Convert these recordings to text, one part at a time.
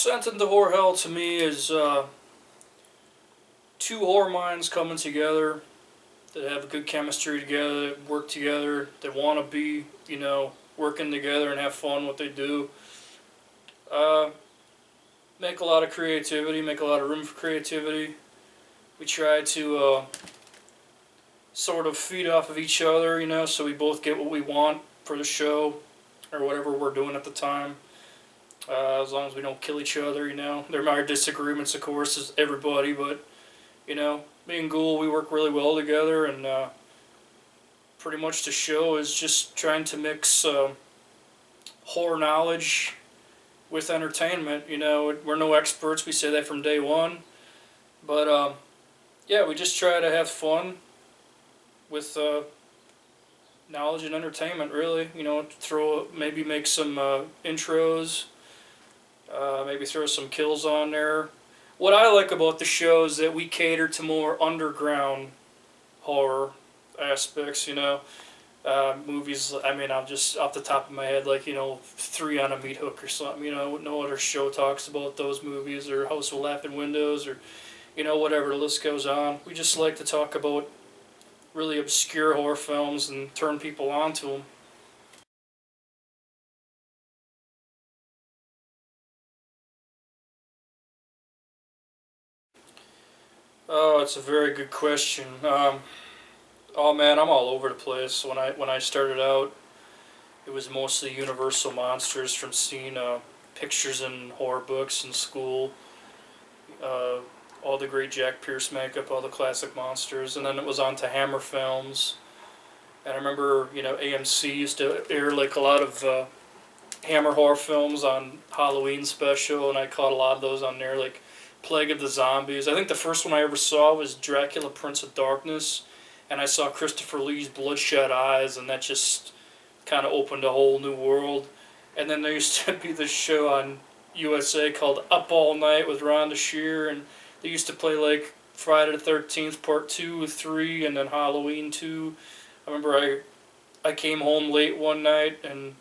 Descent into Horror Hell to me is two horror minds coming together that have good chemistry together, that work together, that want to be, working together and have fun what they do. Uh, Make a lot of creativity, make a lot of room for creativity. We try to sort of feed off of each other, so we both get what we want for the show or whatever we're doing at the time. As long as we don't kill each other. There are disagreements, of course, as everybody, but, me and Ghoul, we work really well together, and pretty much the show is just trying to mix horror knowledge with entertainment. We're no experts, we say that from day one, but yeah, we just try to have fun with knowledge and entertainment, really. Maybe make some intros, maybe throw some kills on there. What I like about the show is that we cater to more underground horror aspects, movies, I'm just off the top of my head, like, Three on a Meat Hook or something, no other show talks about those movies, or House of Laughing Windows, or, whatever, the list goes on. We just like to talk about really obscure horror films and turn people on to them. Oh, it's a very good question. Oh man, I'm all over the place. When I started out, it was mostly Universal monsters from seeing pictures in horror books in school. Uh, all the great Jack Pierce makeup, all the classic monsters, and then it was on to Hammer films. And I remember, AMC used to air like a lot of Hammer horror films on Halloween special, and I caught a lot of those on there, like Plague of the Zombies. I think the first one I ever saw was Dracula, Prince of Darkness, and I saw Christopher Lee's Bloodshot Eyes, and that just kind of opened a whole new world. And then there used to be this show on USA called Up All Night with Rhonda Shear, and they used to play like Friday the 13th Part 2, 3, and then Halloween 2. I remember I came home late one night, and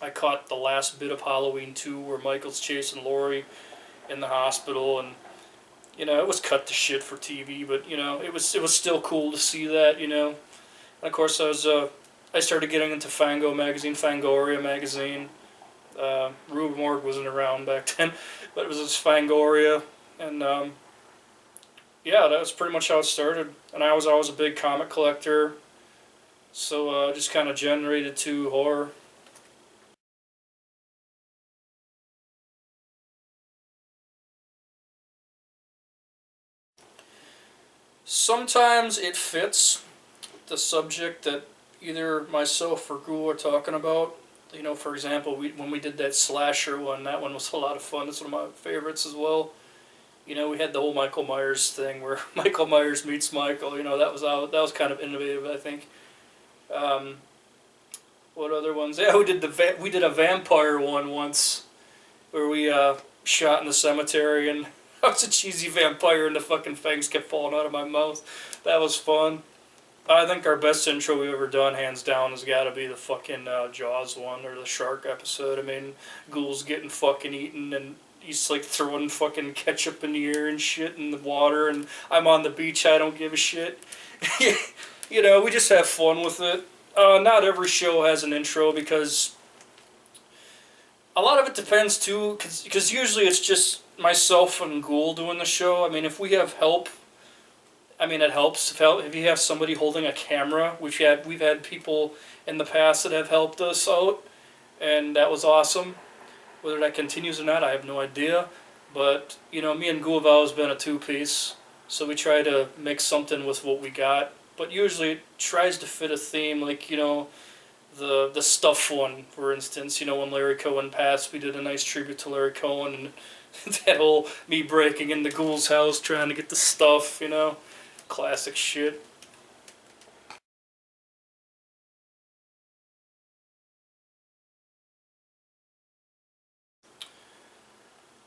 I caught the last bit of Halloween 2 where Michael's chasing Laurie in the hospital, and it was cut to shit for TV, but it was still cool to see that. And of course I started getting into Fango magazine, Fangoria magazine. Rube Morg wasn't around back then, but it was this Fangoria, and yeah, that was pretty much how it started. And I was always a big comic collector, so just kind of generated to horror. Sometimes it fits the subject that either myself or Ghoul are talking about. For example, when we did that slasher one, that one was a lot of fun. It's one of my favorites as well. We had the whole Michael Myers thing where Michael Myers meets Michael. That was kind of innovative, I think. Um, what other ones? Yeah, we did a vampire one once where we shot in the cemetery, and I was a cheesy vampire and the fucking fangs kept falling out of my mouth. That was fun. I think our best intro we've ever done, hands down, has got to be the fucking Jaws one, or the shark episode. I mean, Ghoul's getting fucking eaten, and he's like throwing fucking ketchup in the air and shit in the water, and I'm on the beach, I don't give a shit. We just have fun with it. Not every show has an intro, because a lot of it depends too, because usually it's just myself and Ghoul doing the show. I mean, if we have help, it helps. If you have somebody holding a camera, we've had people in the past that have helped us out, and that was awesome. Whether that continues or not, I have no idea. But me and Ghoul have always been a two-piece, so we try to make something with what we got. But usually it tries to fit a theme, like the stuff one, for instance. When Larry Cohen passed, we did a nice tribute to Larry Cohen, and that whole me breaking into Ghoul's house trying to get the stuff. Classic shit.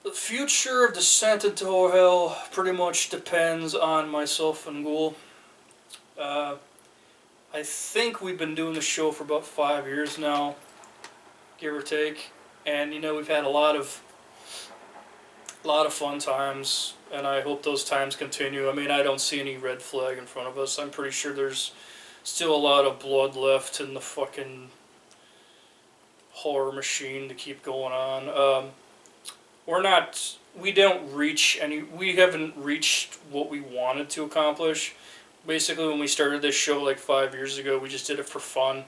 The future of Descent into Hell pretty much depends on myself and Ghoul. Uh, I think we've been doing the show for about 5 years now, give or take. And we've had a lot of A lot of fun times, and I hope those times continue. I mean, I don't see any red flag in front of us. I'm pretty sure there's still a lot of blood left in the fucking horror machine to keep going on. We're not. We don't reach any. We haven't reached what we wanted to accomplish. Basically, when we started this show like 5 years ago, we just did it for fun,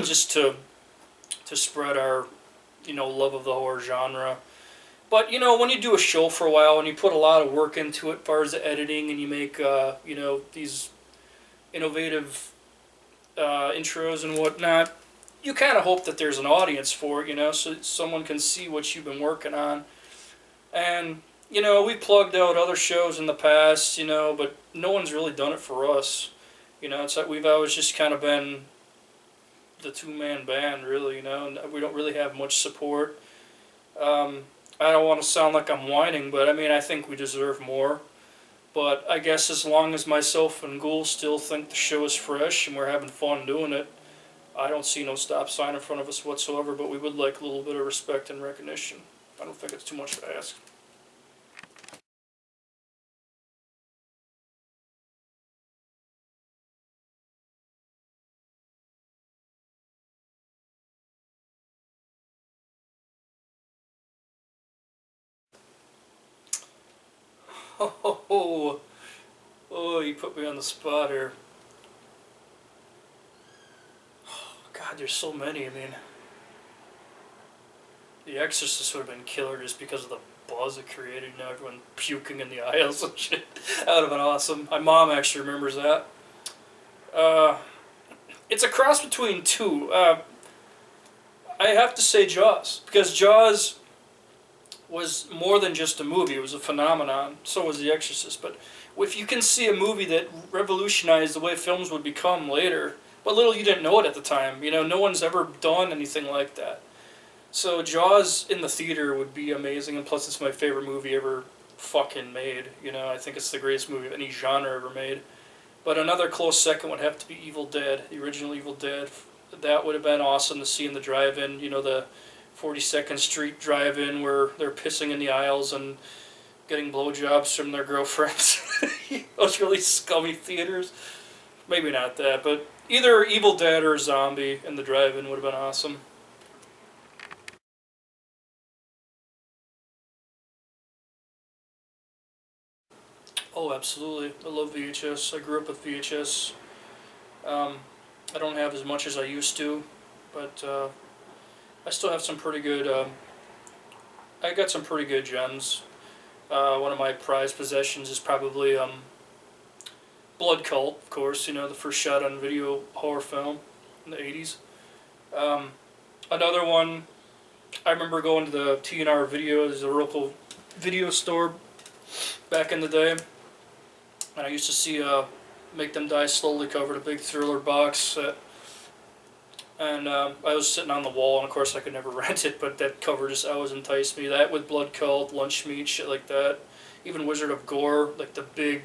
just to spread our love of the horror genre. But when you do a show for a while and you put a lot of work into it, as far as the editing, and you make these innovative intros and whatnot, you kind of hope that there's an audience for it, so someone can see what you've been working on. And we plugged out other shows in the past, but no one's really done it for us. It's like we've always just kind of been the two-man band, really. And we don't really have much support. I don't want to sound like I'm whining, but I mean, I think we deserve more. But I guess as long as myself and Ghoul still think the show is fresh and we're having fun doing it, I don't see no stop sign in front of us whatsoever, but we would like a little bit of respect and recognition. I don't think it's too much to ask. Oh, oh, you put me on the spot here. God, there's so many. I mean, The Exorcist would have been killer just because of the buzz it created. Everyone puking in the aisles and shit. That would have been awesome. My mom actually remembers that. Uh, it's a cross between two. I have to say Jaws, because Jaws was more than just a movie. It was a phenomenon. So was The Exorcist. But if you can see a movie that revolutionized the way films would become later, but little you didn't know it at the time. No one's ever done anything like that. So Jaws in the theater would be amazing, and plus it's my favorite movie ever fucking made. I think it's the greatest movie of any genre ever made. But another close second would have to be Evil Dead, the original Evil Dead. That would have been awesome to see in the drive-in, the 42nd Street drive-in where they're pissing in the aisles and getting blowjobs from their girlfriends. Those really scummy theaters. Maybe not that, but either Evil Dead or Zombie in the drive-in would have been awesome. Oh, absolutely. I love VHS. I grew up with VHS. Um, I don't have as much as I used to, but I still have some pretty good. I got some pretty good gems. One of my prized possessions is probably Blood Cult, of course. The first shot on video horror film in the '80s. Um, Another one. I remember going to the TNR Video. There's a local video store back in the day, and I used to see Make Them Die Slowly covered, a big Thriller box set. And I was sitting on the wall, and of course I could never rent it, but that cover just always enticed me. That with Blood Cult, Lunch Meat, shit like that. Even Wizard of Gore, like the big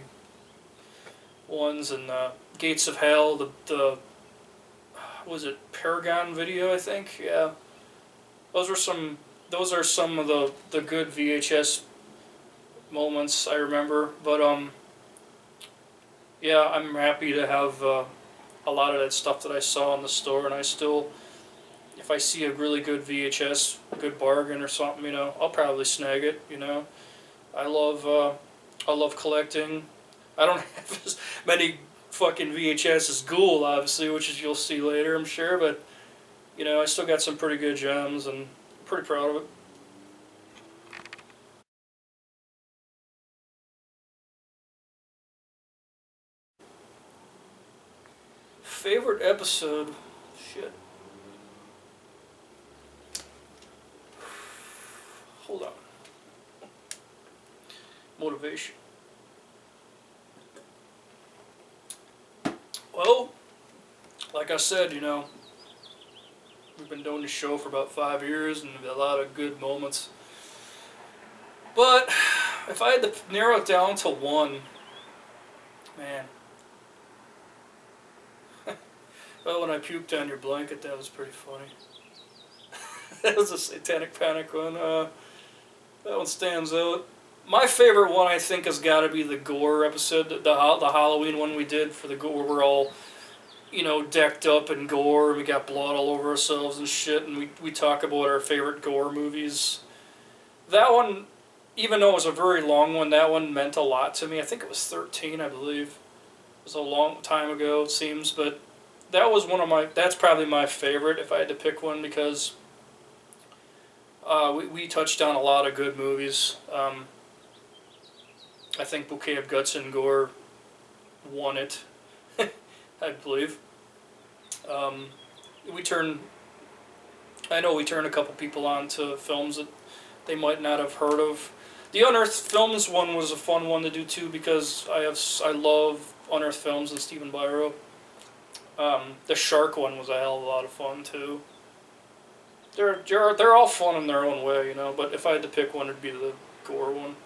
ones, and Gates of Hell, the was it Paragon Video, I think? Yeah. Those are some of the good VHS moments I remember. But yeah, I'm happy to have a lot of that stuff that I saw in the store, and I still, if I see a really good VHS, a good bargain or something, I'll probably snag it. I love collecting. I don't have as many fucking VHS as Ghoul, obviously, which is you'll see later, I'm sure, but I still got some pretty good gems, and I'm pretty proud of it. Favorite episode? Shit. Hold on. Motivation. Well, like I said, we've been doing the show for about 5 years, and a lot of good moments. But if I had to narrow it down to one, man. Well, when I puked on your blanket, that was pretty funny. That was a Satanic Panic one. That one stands out. My favorite one, I think, has got to be the gore episode, the Halloween one we did for the gore. We're all, decked up in gore, and we got blood all over ourselves and shit, and we talk about our favorite gore movies. That one, even though it was a very long one, that one meant a lot to me. I think it was 13, I believe. It was a long time ago, it seems, but that was that's probably my favorite if I had to pick one because we touched on a lot of good movies. I think Bouquet of Guts and Gore won it, I believe. Um, we turn, I know we turned a couple people on to films that they might not have heard of. The Unearthed Films one was a fun one to do too because I love Unearthed Films and Stephen Byro. The Shark one was a hell of a lot of fun too. They're all fun in their own way, But if I had to pick one, it'd be the Gore one.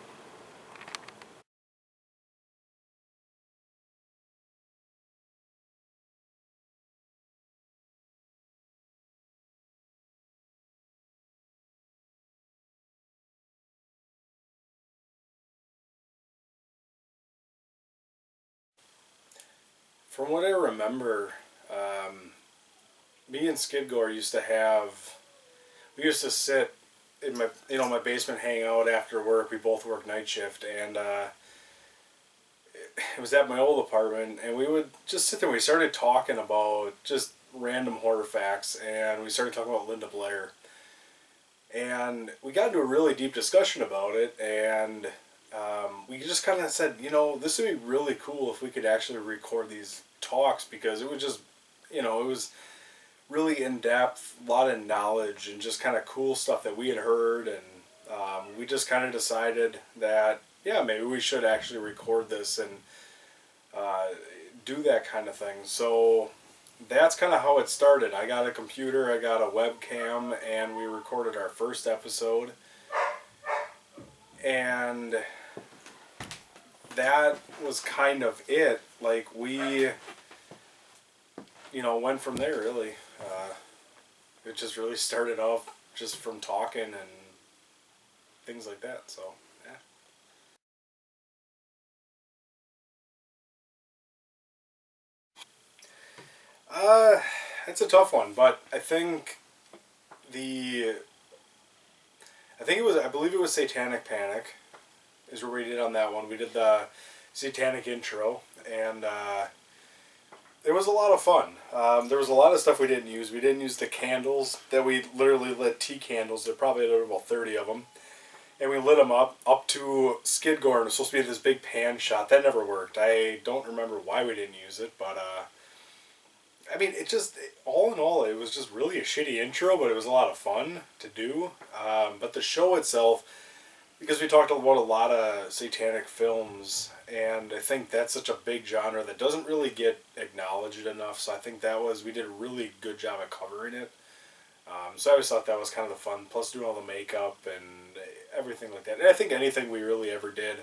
From what I remember, me and Skidgore we used to sit in my basement, hang out after work. We both worked night shift, and it was at my old apartment, and we would just sit there. We started talking about just random horror facts, and we started talking about Linda Blair, and we got into a really deep discussion about it, and we just kind of said, this would be really cool if we could actually record these talks because it was just, it was really in depth, a lot of knowledge, and just kind of cool stuff that we had heard, and we just kind of decided that yeah, maybe we should actually record this and do that kind of thing. So that's kind of how it started. I got a computer, I got a webcam, and we recorded our first episode. And that was kind of it. Like, we, went from there, really. It just really started off just from talking and things like that, so, yeah. Uh, it's a tough one, but the, I believe it was Satanic Panic, is where we did on that one. We did the Satanic intro, and it was a lot of fun. There was a lot of stuff we didn't use. We didn't use the candles that we literally lit tea candles. There probably had about 30 of them. And we lit them up to Skidgore, and it was supposed to be this big pan shot. That never worked. I don't remember why we didn't use it, but I mean, all in all, it was just really a shitty intro, but it was a lot of fun to do. But the show itself, because we talked about a lot of satanic films, and I think that's such a big genre that doesn't really get acknowledged enough, so I think we did a really good job at covering it. So I always thought that was kind of the fun, plus doing all the makeup and everything like that. And I think anything we really ever did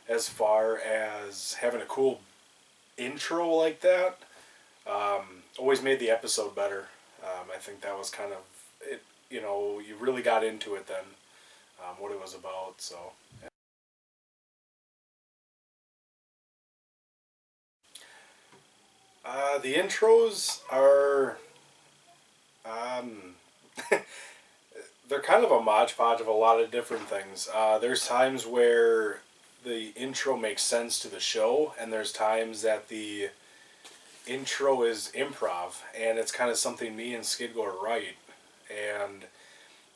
as far as having a cool intro like that always made the episode better. I think that was kind of it. You really got into it then, what it was about. So the intros are um, they're kind of a modge podge of a lot of different things. There's times where the intro makes sense to the show, and there's times that the intro is improv, and it's kind of something me and Skidgore write. And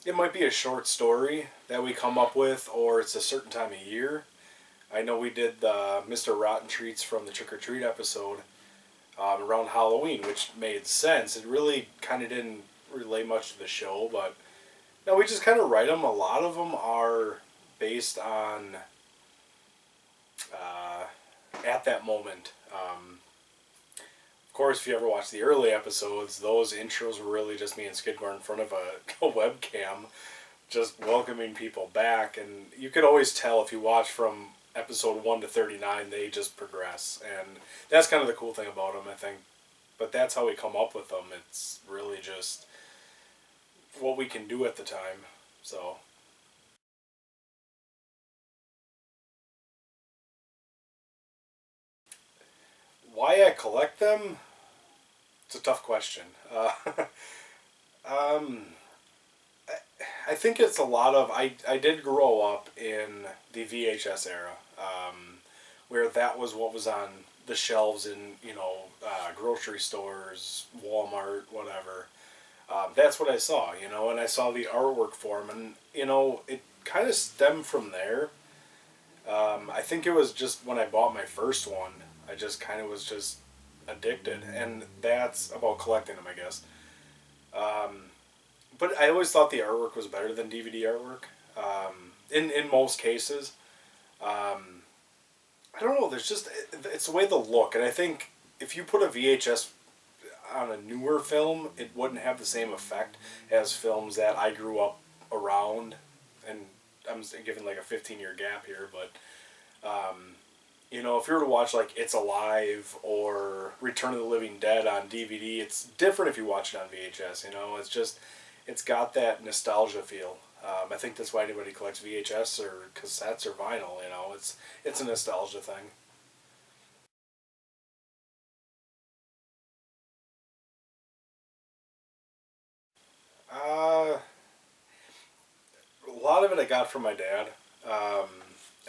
it might be a short story that we come up with, or it's a certain time of year. I know we did the Mr. Rotten Treats from the Trick or Treat episode around Halloween, which made sense. It really kind of didn't relate much to the show, but no, we just kind of write them. A lot of them are based on at that moment. Of course, if you ever watch the early episodes, those intros were really just me and Skidmore in front of a webcam, just welcoming people back. And you could always tell if you watch from episode 1 to 39, they just progress. And that's kind of the cool thing about them, I think. But that's how we come up with them. It's really just what we can do at the time. So Why I collect them? It's a tough question. Um, I think it's a lot of I did grow up in the VHS era, where that was what was on the shelves in grocery stores, Walmart, whatever. That's what I saw, and I saw the artwork for them, and it kind of stemmed from there. I think it was just when I bought my first one, I just kind of was just addicted, and that's about collecting them, I guess. Um, but I always thought the artwork was better than DVD artwork. In most cases, um, I don't know. There's just it's the way they look, and I think if you put a VHS on a newer film, it wouldn't have the same effect as films that I grew up around. And I'm giving like a 15-year gap here, but if you were to watch like It's Alive or Return of the Living Dead on DVD, it's different if you watch it on VHS. It's got that nostalgia feel. I think that's why anybody collects VHS or cassettes or vinyl. It's a nostalgia thing. Uh, a lot of it I got from my dad. Um,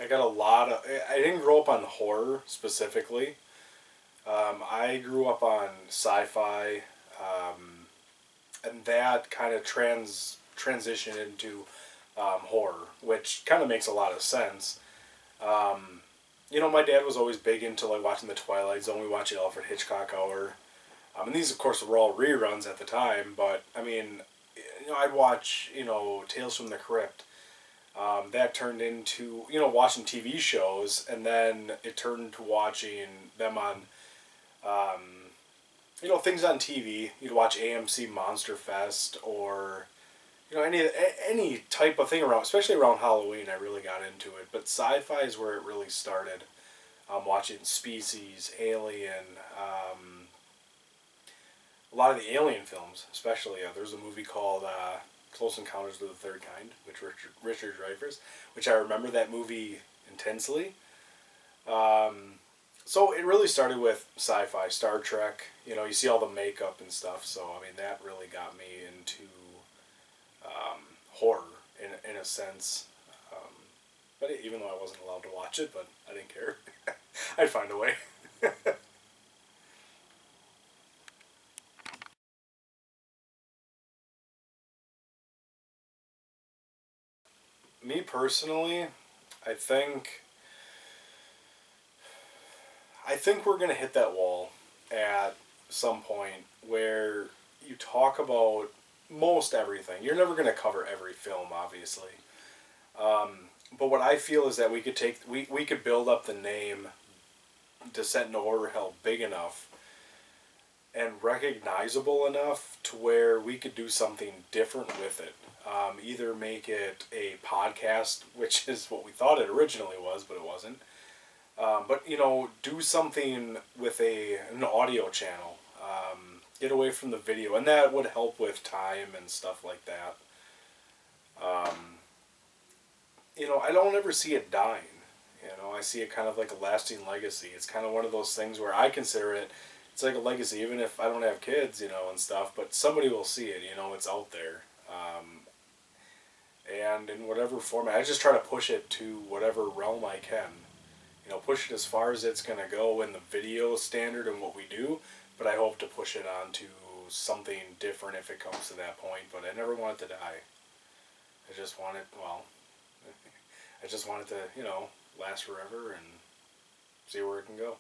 I got a lot of. I didn't grow up on horror specifically. I grew up on sci-fi, and that kind of transitioned into horror, which kind of makes a lot of sense. Um, my dad was always big into like watching the Twilight Zone. We watched the Alfred Hitchcock Hour, and these of course were all reruns at the time. But I mean, I'd watch Tales from the Crypt. That turned into watching TV shows, and then it turned to watching them on um, things on TV. You'd watch AMC Monster Fest or any type of thing around, especially around Halloween. I really got into it, but sci-fi is where it really started. Watching Species, Alien, a lot of the Alien films, especially. There's a movie called Close Encounters of the Third Kind, which Richard Dreyfuss, which I remember that movie intensely. So it really started with sci-fi, Star Trek. You see all the makeup and stuff. So I mean, that really got me into horror in a sense. Um, but even though I wasn't allowed to watch it, but I didn't care. I'd find a way. Me personally, I think I think we're gonna hit that wall at some point where you talk about most everything. You're never gonna cover every film, obviously. But what I feel is that we could build up the name Descent into Horror Hell big enough and recognizable enough to where we could do something different with it. Either make it a podcast, which is what we thought it originally was, but it wasn't. But do something with an audio channel. Get away from the video, and that would help with time and stuff like that. Um, I don't ever see it dying. I see it kind of like a lasting legacy. It's kind of one of those things where I consider it. It's like a legacy, even if I don't have kids, and stuff. But somebody will see it. It's out there. And in whatever format, I just try to push it to whatever realm I can. Push it as far as it's going to go in the video standard and what we do, but I hope to push it on to something different if it comes to that point, but I never want it to die. I just want it, I just want it to, last forever and see where it can go.